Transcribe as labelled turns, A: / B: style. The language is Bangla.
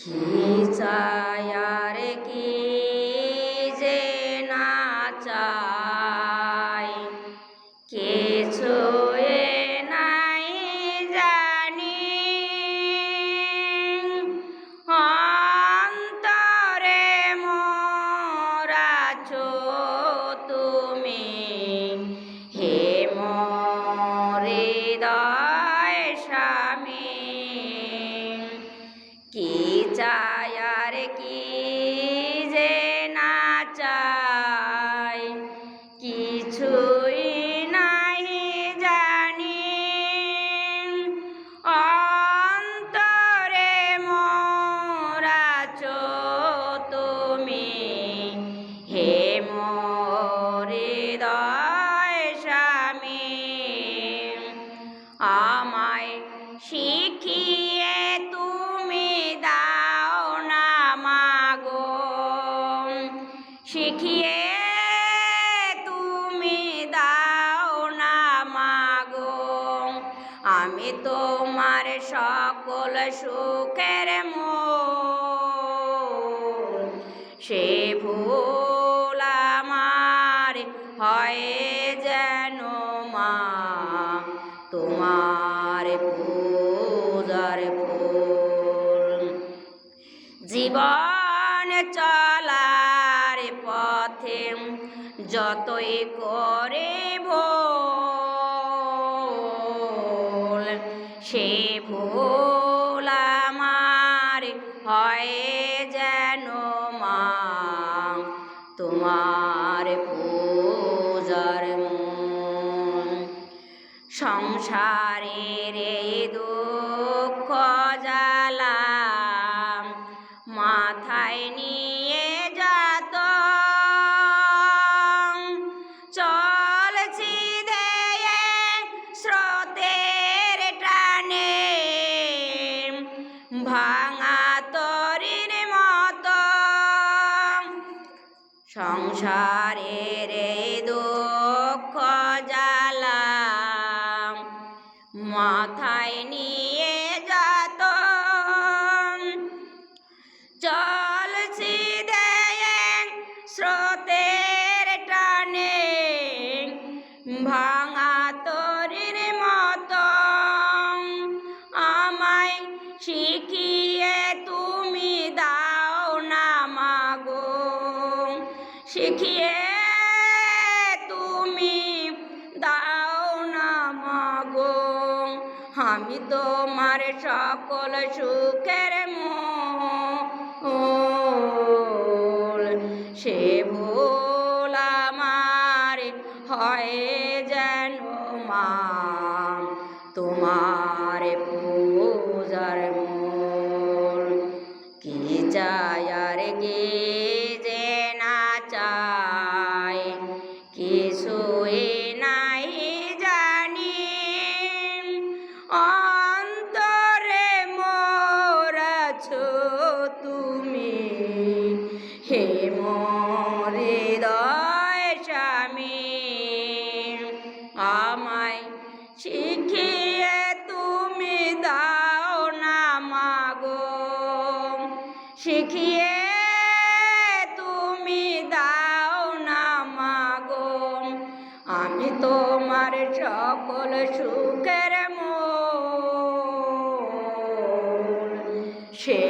A: কি চাই আর কি যে না চাই, কিছুই নাই জানি। অন্তরে মোরা আছো তুমি, হে মোর হৃদয় স্বামী। কি চাই আর কি যে না চাই, কিছুই নাই জানি। অন্তরে মোর আছো তুমি, হে মোর হৃদয় স্বামী। আমায় শিখিয়ে তুমি দাও না মাগো, শিখিয়ে তুমি দাও না মাগো। আমি তোমার সকল সুখের মূল, সে ভুল আমার হয় যেন মা তোমার পূজার ফুল। জীবন চলার পথে যতই করে ভুল, সে ভুল আমার হয় যেন মা তোমার পূজার মূল। সংসারের এই দুঃখ জ্বালা মাথায় নিয়ে যাত, চলছি ধেয়ে স্রোতের টানে, ভাঙা তরির মতো। সংসারের এই দুঃখ জ্বালা মাথায় নিয়ে যাত, চলছি ধেয়ে স্রোতের টানে, ভাঙা তরির মতো। আমায় শিখিয়ে তুমি দাও না মাগো, শিখিয়ে তুমি দাও না মাগো। আমি তোমার সকল সুখের মূল, সে ভুল আমার হয় যেন মা তোমার পূজার মূল। কি চাই আর কি যে না চাই, কিছুই নাই জানি। অন্তরে মোর আছো তুমি, হে মোর হৃদয় স্বামী। আমায় শিখিয়ে তুমি দাও না মাগো, শিখিয়ে তুমি দাও না মাগো। আমি তোমার সকল সুখের মূল, সে